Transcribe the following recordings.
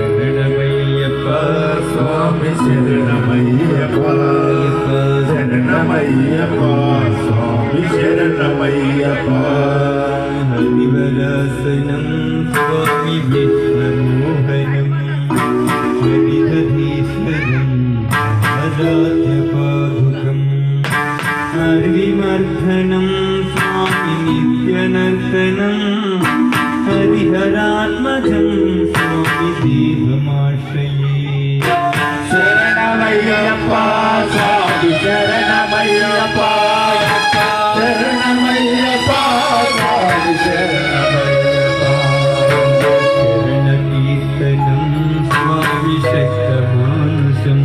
శరణమయ్యప్ప స్వామి శరణమయ్యప్ప శరణమయ్యప్ప స్వామి శరణమయ్యప్ప హరివరాసనం స్వామి విశ్వమోహనం హరిహరీశ్వరం ఆరాధ్యపాదుకం హరివర్ధనం స్వామి నిత్యనర్తనం హరిహరాత్మజం స్వామి దేవమాశ్రయే శరణమయ్యప్ప స్వామి శరణమయ్యప్ప శరణమయ్యప్ప స్వామి శరణమయ్యప్ప శరణకీర్తనం స్వామి శక్తమానుషం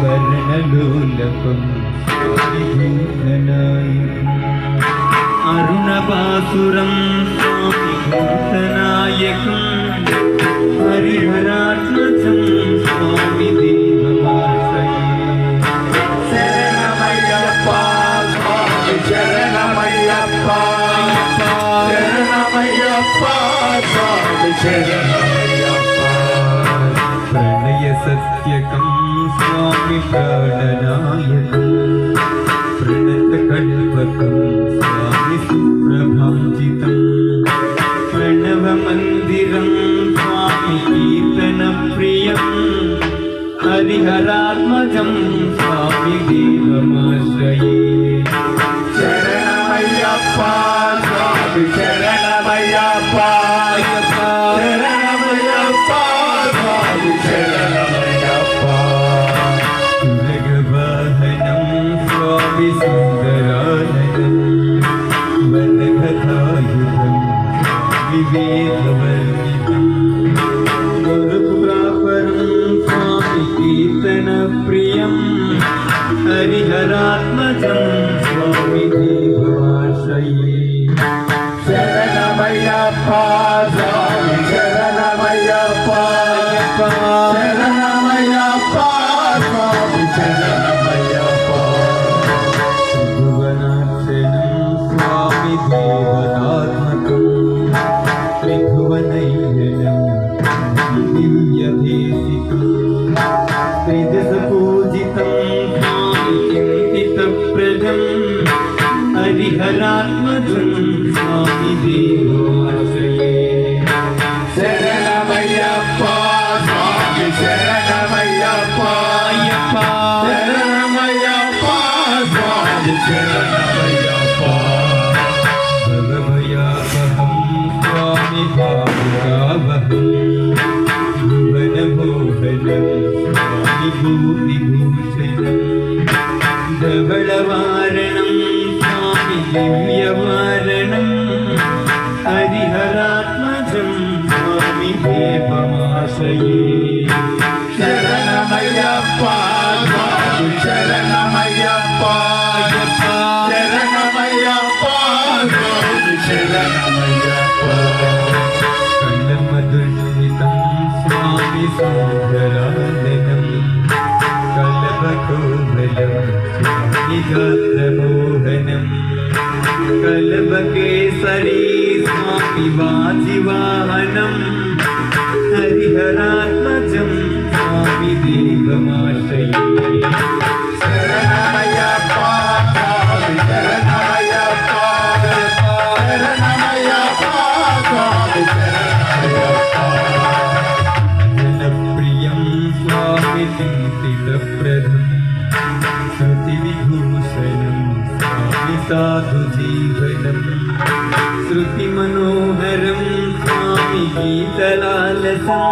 వర్ణలోలపం స్వామి భూతనాయకం అరుణపాసురం స్వామి భూతనాయకం హరిహరాత్మజం స్వామి దేవమాశ్రయే శరణమయ్యప్ప స్వామి శరణమయ్యప్ప శరణమయ్యప్ప స్వామి శరణమయ్యప్ప ప్రణయ సత్యకం స్వామి ప్రాణనాయకం ప్రణతకల్పకం స్వామి సుప్రభాజితం ప్రణవమందిరం స్వామి కీర్తనప్రియం హరిహరాత్మజం స్వామి దేవమాశ్రయే శరణమయ్యప్ప స్వామి శరణమయ్యప్ప శరణమయ్యప్ప స్వామి శరణమయ్యప్ప సురగవాహనం స్వామి సుందరాననం వరకథాయుధం స్వామి వేదవర్ణితం గురుపురాపరం స్వామి కీర్తనప్రియం హరిహరాత్మజం స్వామి దేవమాశ్రయే శరణమయ్యప్ప స్వామి శరణమయ్యప్ప శరణమయ్యప్ప స్వామి శరణమయ్యప్ప త్రిభువనాక్షణం స్వామి దేవతాత్మకం త్రిభువనైరణం దివ్యదేశికం త్రిదశపూజితం స్వామి చింతితప్రదం హరిహరాత్మజం స్వామి దేవమాశ్రయే శరణమయ్యప్ప స్వామి శరణమయ్యప్ప శరణమయ్యప్ప స్వామి శరణమయ్యప్ప భవభయావహం స్వామి భావుకావహం భువనమోహనం స్వామి భూతిభూషణం ధవళవారణం స్వామి దివ్యవారణం హరిహరాత్మజం స్వామి దేవమాశ్రయే శరణమయ్యప్ప స్వామి శరణమయ్యప్ప శరణమయ్యప్ప స్వామి శరణమయ్యప్ప కలమదుర్మితం స్వామి సుందరాననం కలభకోమలం స్వామి గాత్రమోహనం కలభకేసరీ స్వామి వాజివాహనం హరిహరాత్మజం స్వామి దేవమాశ్రయే శరణమయ్యప్ప స్వామి శరణమయ్యప్ప శరణమయ్యప్ప స్వామి శరణమయ్యప్ప జనప్రియం స్వామి చింతితప్రదం శృతివిభూషణం స్వామి సాధుజీవనం శృతిమనోహరం స్వామి గీతలాలసం